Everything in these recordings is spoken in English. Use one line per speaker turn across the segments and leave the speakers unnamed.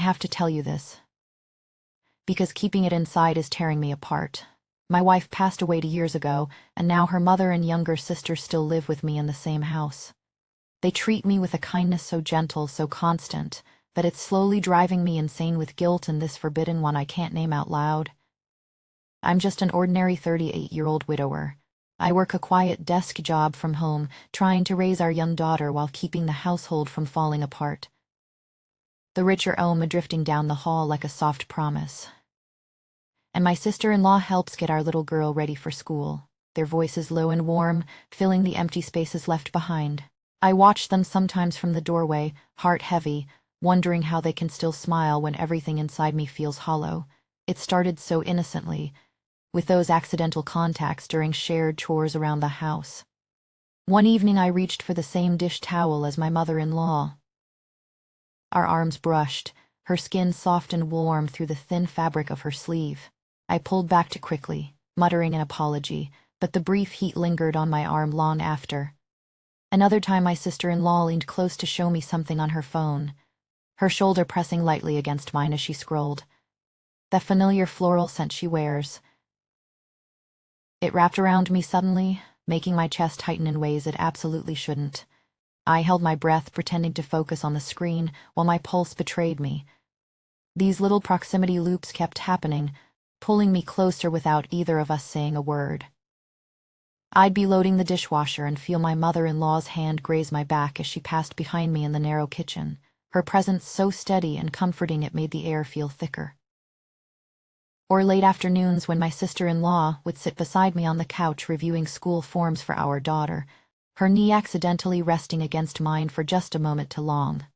have to tell you this, because keeping it inside is tearing me apart. My wife passed away 2 years ago, and now her mother and younger sister still live with me in the same house. They treat me with a kindness so gentle, so constant, that it's slowly driving me insane with guilt and this forbidden one I can't name out loud. I'm just an ordinary 38-year-old widower. I work a quiet desk job from home, trying to raise our young daughter while keeping the household from falling apart. The richer Oma drifting down the hall like a soft promise. And my sister-in-law helps get our little girl ready for school, their voices low and warm, filling the empty spaces left behind. I watch them sometimes from the doorway, heart heavy, wondering how they can still smile when everything inside me feels hollow. It started so innocently, with those accidental contacts during shared chores around the house. One evening I reached for the same dish towel as my mother-in-law. Our arms brushed, her skin soft and warm through the thin fabric of her sleeve. I pulled back too quickly, muttering an apology, but the brief heat lingered on my arm long after. Another time my sister-in-law leaned close to show me something on her phone, her shoulder pressing lightly against mine as she scrolled. That familiar floral scent she wears. It wrapped around me suddenly, making my chest tighten in ways it absolutely shouldn't. I held my breath, pretending to focus on the screen, while my pulse betrayed me. These little proximity loops kept happening, pulling me closer without either of us saying a word. I'd be loading the dishwasher and feel my mother-in-law's hand graze my back as she passed behind me in the narrow kitchen, her presence so steady and comforting it made the air feel thicker. Or late afternoons when my sister-in-law would sit beside me on the couch reviewing school forms for our daughter, her knee accidentally resting against mine for just a moment too long.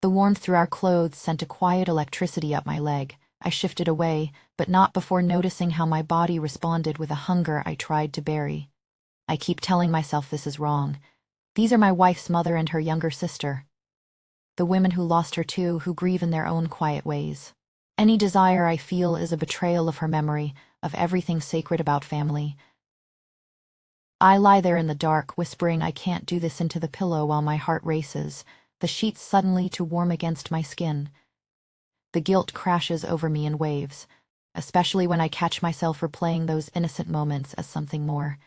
The warmth through our clothes sent a quiet electricity up my leg. I shifted away, but not before noticing how my body responded with a hunger I tried to bury. I keep telling myself this is wrong. These are my wife's mother and her younger sister. The women who lost her too, who grieve in their own quiet ways. Any desire I feel is a betrayal of her memory, of everything sacred about family. I lie there in the dark, whispering I can't do this into the pillow while my heart races, the sheets suddenly too warm against my skin. The guilt crashes over me in waves, especially when I catch myself replaying those innocent moments as something more.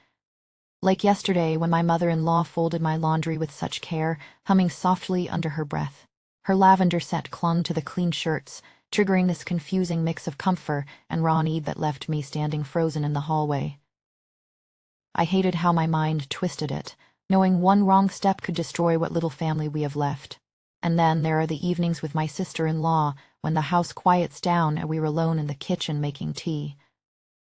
Like yesterday when my mother-in-law folded my laundry with such care, humming softly under her breath. Her lavender scent clung to the clean shirts, triggering this confusing mix of comfort and raw need that left me standing frozen in the hallway. I hated how my mind twisted it, knowing one wrong step could destroy what little family we have left. And then there are the evenings with my sister-in-law, when the house quiets down and we're alone in the kitchen making tea.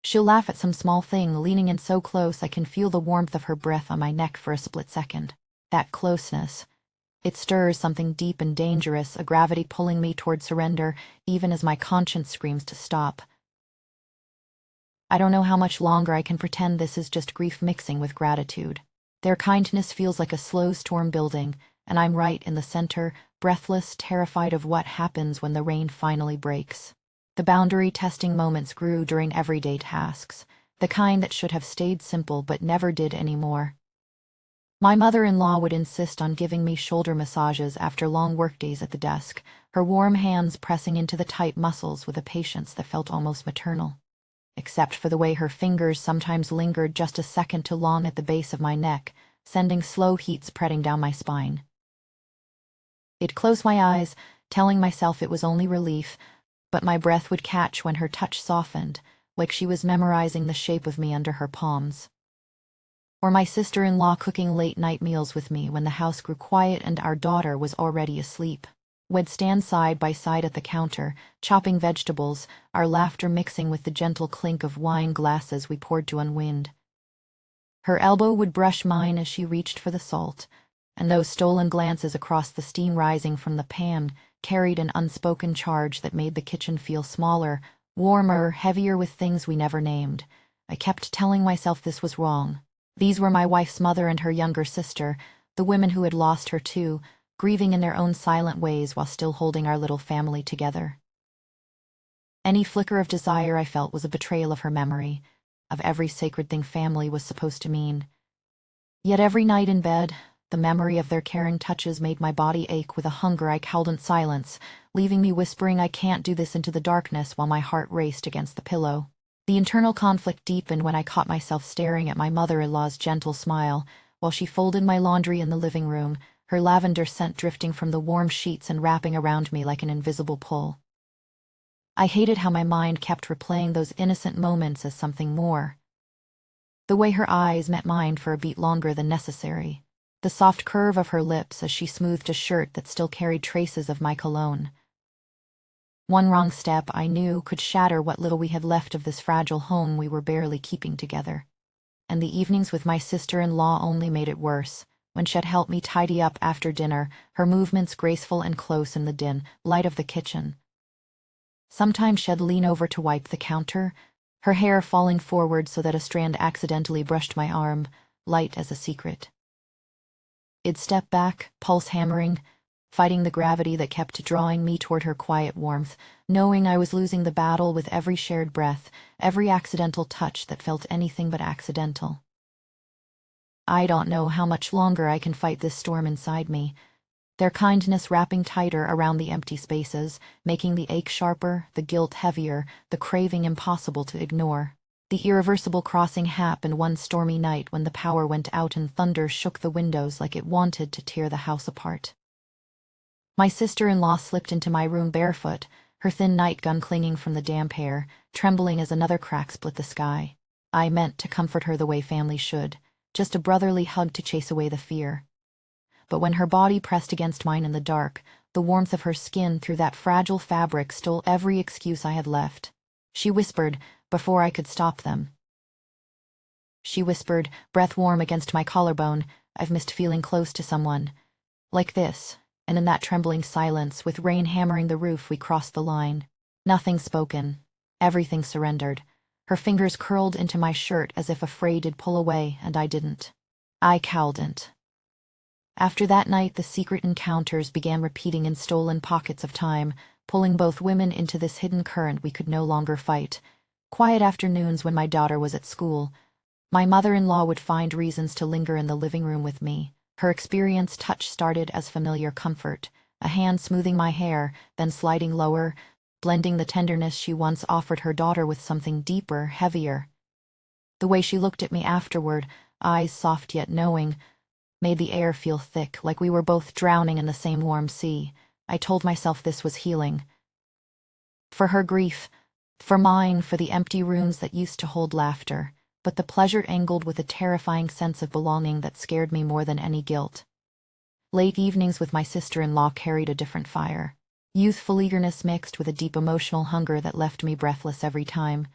She'll laugh at some small thing, leaning in so close I can feel the warmth of her breath on my neck for a split second. That closeness. It stirs something deep and dangerous, a gravity pulling me toward surrender, even as my conscience screams to stop. I don't know how much longer I can pretend this is just grief mixing with gratitude. Their kindness feels like a slow storm building, and I'm right in the center, breathless, terrified of what happens when the rain finally breaks. The boundary-testing moments grew during everyday tasks, the kind that should have stayed simple but never did anymore. My mother-in-law would insist on giving me shoulder massages after long workdays at the desk, her warm hands pressing into the tight muscles with a patience that felt almost maternal. Except for the way her fingers sometimes lingered just a second too long at the base of my neck, sending slow heat spreading down my spine. I'd close my eyes, telling myself it was only relief, but my breath would catch when her touch softened, like she was memorizing the shape of me under her palms. Or my sister-in-law cooking late-night meals with me when the house grew quiet and our daughter was already asleep. We'd stand side by side at the counter, chopping vegetables, our laughter mixing with the gentle clink of wine glasses we poured to unwind. Her elbow would brush mine as she reached for the salt, and those stolen glances across the steam rising from the pan carried an unspoken charge that made the kitchen feel smaller, warmer, heavier with things we never named. I kept telling myself this was wrong. These were my wife's mother and her younger sister, the women who had lost her too, grieving in their own silent ways while still holding our little family together. Any flicker of desire I felt was a betrayal of her memory, of every sacred thing family was supposed to mean. Yet every night in bed, The memory of their caring touches made my body ache with a hunger I couldn't silence, leaving me whispering I can't do this into the darkness while my heart raced against the pillow. The internal conflict deepened when I caught myself staring at my mother-in-law's gentle smile while she folded my laundry in the living room, her lavender scent drifting from the warm sheets and wrapping around me like an invisible pull. I hated how my mind kept replaying those innocent moments as something more. The way her eyes met mine for a beat longer than necessary. The soft curve of her lips as she smoothed a shirt that still carried traces of my cologne. One wrong step, I knew, could shatter what little we had left of this fragile home we were barely keeping together. And the evenings with my sister-in-law only made it worse. When she'd help me tidy up after dinner, her movements graceful and close in the dim light of the kitchen. Sometimes she'd lean over to wipe the counter, her hair falling forward so that a strand accidentally brushed my arm, light as a secret. I'd step back, pulse hammering, fighting the gravity that kept drawing me toward her quiet warmth, knowing I was losing the battle with every shared breath, every accidental touch that felt anything but accidental. I don't know how much longer I can fight this storm inside me, their kindness wrapping tighter around the empty spaces, making the ache sharper, the guilt heavier, the craving impossible to ignore. The irreversible crossing happened one stormy night when the power went out and thunder shook the windows like it wanted to tear the house apart. My sister-in-law slipped into my room barefoot, her thin nightgown clinging from the damp hair, trembling as another crack split the sky. I meant to comfort her the way family should, just a brotherly hug to chase away the fear. But when her body pressed against mine in the dark, the warmth of her skin through that fragile fabric stole every excuse I had left. She whispered, before I could stop them. She whispered, breath warm against my collarbone, I've missed feeling close to someone. Like this, and in that trembling silence, with rain hammering the roof, we crossed the line. Nothing spoken. Everything surrendered. Her fingers curled into my shirt as if afraid it'd pull away, and I didn't. I cowedn't. After that night, the secret encounters began repeating in stolen pockets of time, pulling both women into this hidden current we could no longer fight. Quiet afternoons when my daughter was at school, my mother-in-law would find reasons to linger in the living room with me. Her experienced touch started as familiar comfort, a hand smoothing my hair, then sliding lower, blending the tenderness she once offered her daughter with something deeper, heavier. The way she looked at me afterward, eyes soft yet knowing, made the air feel thick, like we were both drowning in the same warm sea. I told myself this was healing. For her grief, for mine, for the empty rooms that used to hold laughter, but the pleasure angled with a terrifying sense of belonging that scared me more than any guilt. Late evenings with my sister-in-law carried a different fire. Youthful eagerness mixed with a deep emotional hunger that left me breathless every time.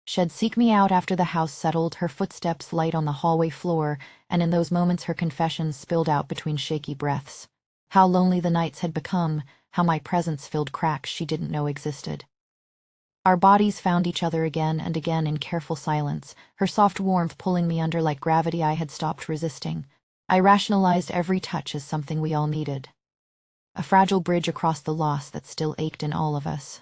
She'd seek me out after the house settled, her footsteps light on the hallway floor, and in those moments her confessions spilled out between shaky breaths. How lonely the nights had become, how my presence filled cracks she didn't know existed. Our bodies found each other again and again in careful silence, her soft warmth pulling me under like gravity I had stopped resisting. I rationalized every touch as something we all needed. A fragile bridge across the loss that still ached in all of us.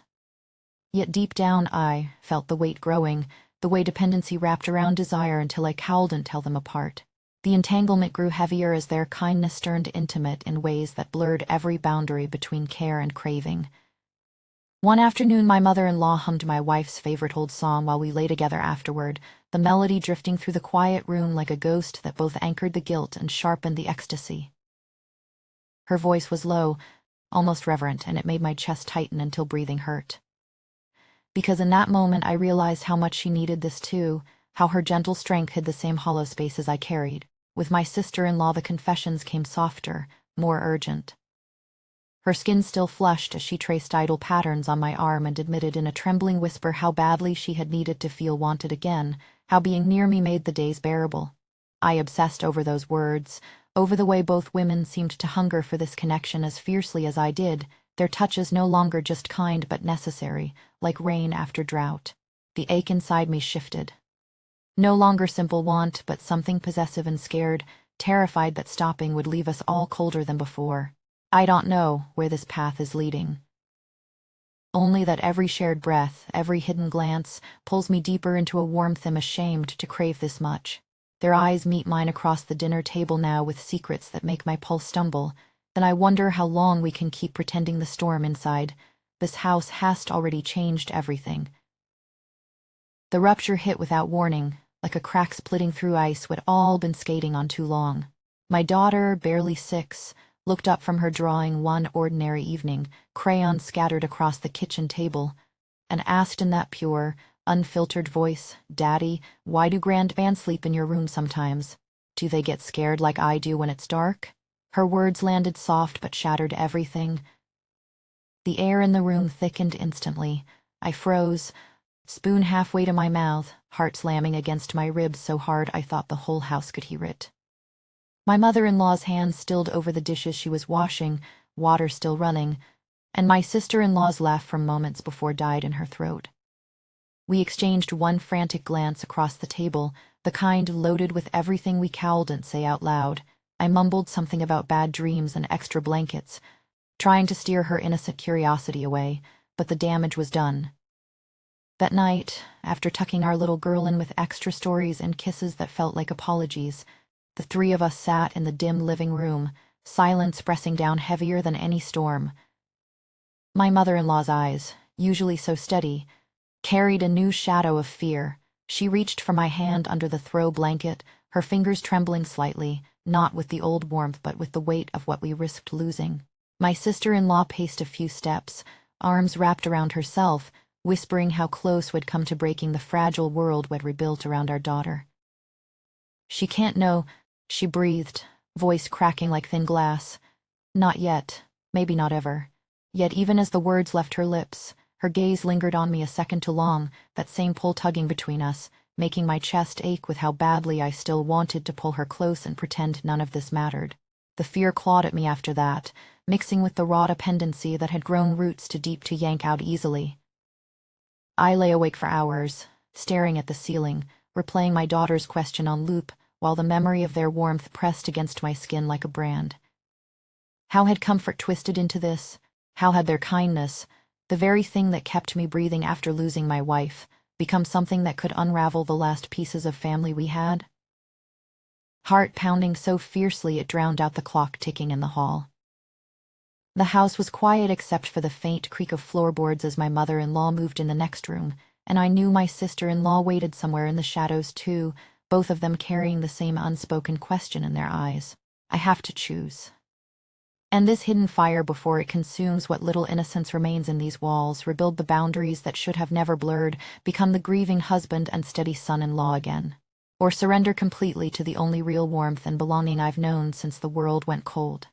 Yet deep down I felt the weight growing, the way dependency wrapped around desire until I couldn't tell them apart. The entanglement grew heavier as their kindness turned intimate in ways that blurred every boundary between care and craving. One afternoon my mother-in-law hummed my wife's favorite old song while we lay together afterward, the melody drifting through the quiet room like a ghost that both anchored the guilt and sharpened the ecstasy. Her voice was low, almost reverent, and it made my chest tighten until breathing hurt. Because in that moment I realized how much she needed this too, how her gentle strength hid the same hollow spaces I carried. With my sister-in-law the confessions came softer, more urgent. Her skin still flushed as she traced idle patterns on my arm and admitted in a trembling whisper how badly she had needed to feel wanted again, how being near me made the days bearable. I obsessed over those words, over the way both women seemed to hunger for this connection as fiercely as I did, their touches no longer just kind but necessary, like rain after drought. The ache inside me shifted. No longer simple want, but something possessive and scared, terrified that stopping would leave us all colder than before. I don't know where this path is leading. Only that every shared breath, every hidden glance, pulls me deeper into a warmth I'm ashamed to crave this much. Their eyes meet mine across the dinner table now with secrets that make my pulse stumble. Then I wonder how long we can keep pretending the storm inside. This house has already changed everything. The rupture hit without warning, like a crack splitting through ice we'd all been skating on too long. My daughter, barely 6, looked up from her drawing one ordinary evening, crayons scattered across the kitchen table, and asked in that pure, unfiltered voice, "Daddy, why do grandparents sleep in your room sometimes? Do they get scared like I do when it's dark?" Her words landed soft but shattered everything. The air in the room thickened instantly. I froze, spoon halfway to my mouth, heart slamming against my ribs so hard I thought the whole house could hear it. My mother-in-law's hands stilled over the dishes she was washing, water still running, and my sister-in-law's laugh from moments before died in her throat. We exchanged one frantic glance across the table, the kind loaded with everything we couldn't say out loud. I mumbled something about bad dreams and extra blankets, trying to steer her innocent curiosity away, but the damage was done. That night, after tucking our little girl in with extra stories and kisses that felt like apologies, the three of us sat in the dim living room, silence pressing down heavier than any storm. My mother-in-law's eyes, usually so steady, carried a new shadow of fear. She reached for my hand under the throw blanket, her fingers trembling slightly, not with the old warmth but with the weight of what we risked losing. My sister-in-law paced a few steps, arms wrapped around herself, whispering how close we'd come to breaking the fragile world we'd rebuilt around our daughter. "She can't know," she breathed, voice cracking like thin glass. "Not yet, maybe not ever." Yet even as the words left her lips, her gaze lingered on me a second too long, that same pull tugging between us, making my chest ache with how badly I still wanted to pull her close and pretend none of this mattered. The fear clawed at me after that, mixing with the raw dependency that had grown roots too deep to yank out easily. I lay awake for hours, staring at the ceiling, replaying my daughter's question on loop, while the memory of their warmth pressed against my skin like a brand. How had comfort twisted into this? How had their kindness, the very thing that kept me breathing after losing my wife, become something that could unravel the last pieces of family we had? Heart pounding so fiercely it drowned out the clock ticking in the hall. The house was quiet except for the faint creak of floorboards as my mother-in-law moved in the next room, and I knew my sister-in-law waited somewhere in the shadows too, both of them carrying the same unspoken question in their eyes. I have to choose. And this hidden fire, before it consumes what little innocence remains in these walls, rebuild the boundaries that should have never blurred, become the grieving husband and steady son-in-law again. Or surrender completely to the only real warmth and belonging I've known since the world went cold.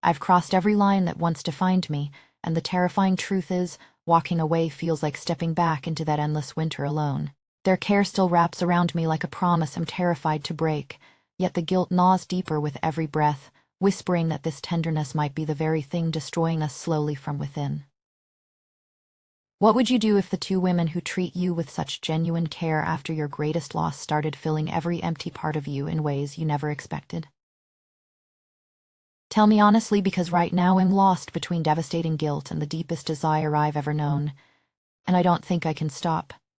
I've crossed every line that once defined me, and the terrifying truth is, walking away feels like stepping back into that endless winter alone. Their care still wraps around me like a promise I'm terrified to break, yet the guilt gnaws deeper with every breath, whispering that this tenderness might be the very thing destroying us slowly from within. What would you do if the two women who treat you with such genuine care after your greatest loss started filling every empty part of you in ways you never expected? Tell me honestly, because right now I'm lost between devastating guilt and the deepest desire I've ever known, and I don't think I can stop.